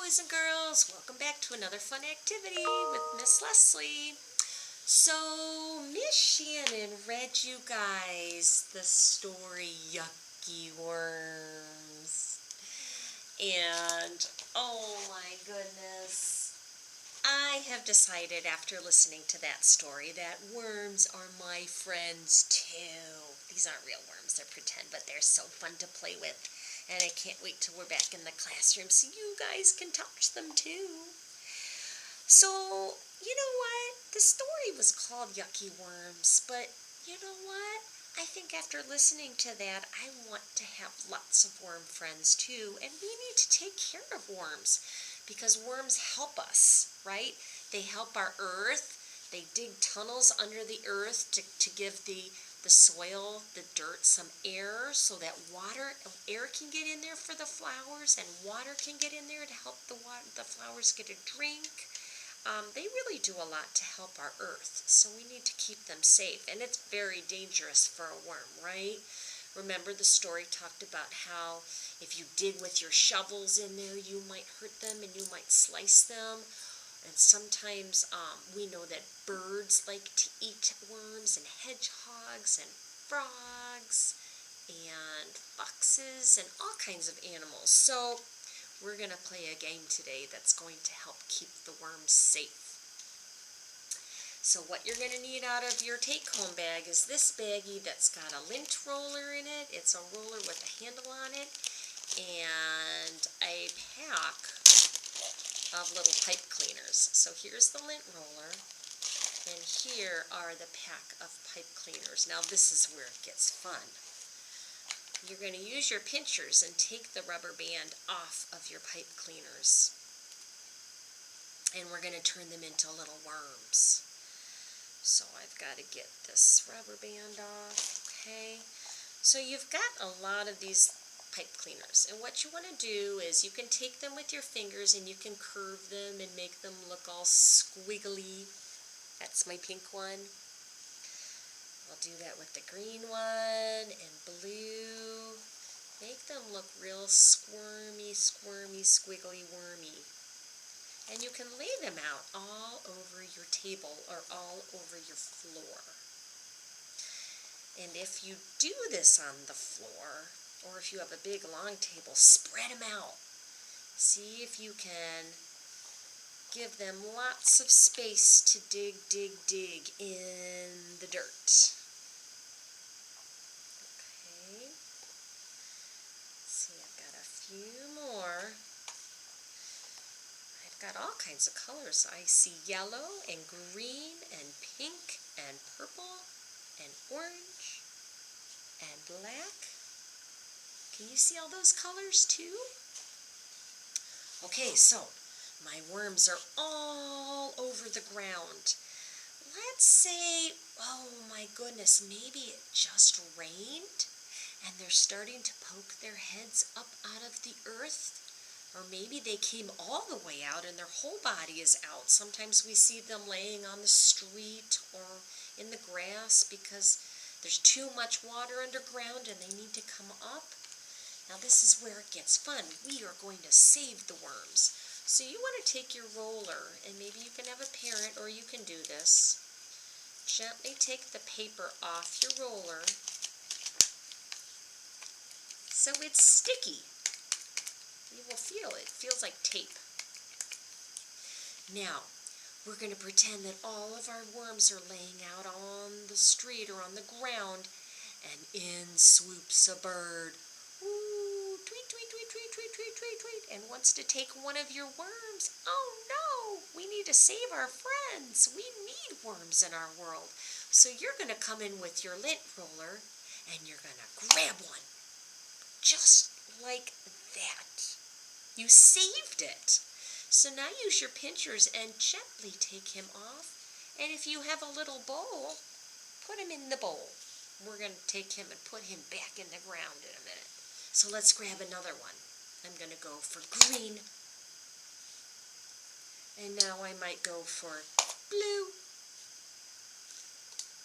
boys and girls, welcome back to another fun activity with Miss Leslie. So, Miss Shannon read you guys the story Yucky Worms. And, oh my goodness, I have decided after listening to that story that worms are my friends too. These aren't real worms, they're pretend, but they're so fun to play with. And I can't wait till we're back in the classroom so you guys can touch them too. So, you know what? The story was called Yucky Worms, but you know what? I think after listening to that, I want to have lots of worm friends too, and we need to take care of worms because worms help us, right? They help our earth. They dig tunnels under the earth to give the soil, the dirt, some air so that air can get in there for the flowers and water can get in there to help the flowers get a drink. They really do a lot to help our earth, so we need to keep them safe. And it's very dangerous for a worm, right? Remember the story talked about how if you dig with your shovels in there, you might hurt them and you might slice them. And sometimes we know that birds like to eat worms, and hedgehogs and frogs and foxes and all kinds of animals. So we're going to play a game today that's going to help keep the worms safe. So what you're going to need out of your take-home bag is this baggie that's got a lint roller in it. It's a roller with a handle on it and a pack of little pipe cleaners. So here's the lint roller and here are the pack of pipe cleaners. Now this is where it gets fun. You're going to use your pinchers and take the rubber band off of your pipe cleaners. And we're going to turn them into little worms. So I've got to get this rubber band off, okay? So you've got a lot of these pipe cleaners. And what you want to do is you can take them with your fingers and you can curve them and make them look all squiggly. That's my pink one. I'll do that with the green one and blue. Make them look real squirmy, squiggly, wormy. And you can lay them out all over your table or all over your floor. And if you do this on the floor, or if you have a big long table, spread them out. See if you can give them lots of space to dig in the dirt. Okay. See, I've got a few more. I've got all kinds of colors. I see yellow and green and pink and purple and orange and black. Can you see all those colors too? Okay, so my worms are all over the ground. Let's say, oh my goodness, maybe it just rained and they're starting to poke their heads up out of the earth. Or maybe they came all the way out and their whole body is out. Sometimes we see them laying on the street or in the grass because there's too much water underground and they need to come up. Now this is where it gets fun. We are going to save the worms. So you want to take your roller, and maybe you can have a parent or you can do this. Gently take the paper off your roller so it's sticky. You will feel it. It feels like tape. Now, we're going to pretend that all of our worms are laying out on the street or on the ground, and in swoops a bird. Ooh, tweet, tweet, tweet, tweet, tweet, tweet, tweet, tweet, and wants to take one of your worms. Oh no, we need to save our friends. We need worms in our world. So you're going to come in with your lint roller, and you're going to grab one. Just like that. You saved it. So now use your pinchers and gently take him off. And if you have a little bowl, put him in the bowl. We're going to take him and put him back in the ground in a minute. So let's grab another one. I'm going to go for green. And now I might go for blue.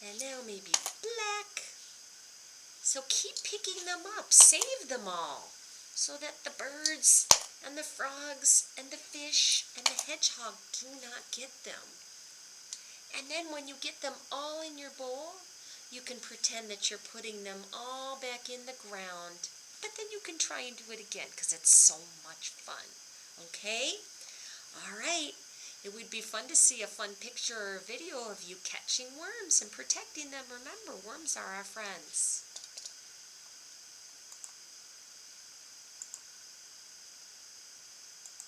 And now maybe black. So keep picking them up. Save them all so that the birds and the frogs and the fish and the hedgehog do not get them. And then when you get them all in your bowl, you can pretend that you're putting them all back in the ground. But then you can try and do it again because it's so much fun. Okay? All right. It would be fun to see a fun picture or video of you catching worms and protecting them. Remember, worms are our friends.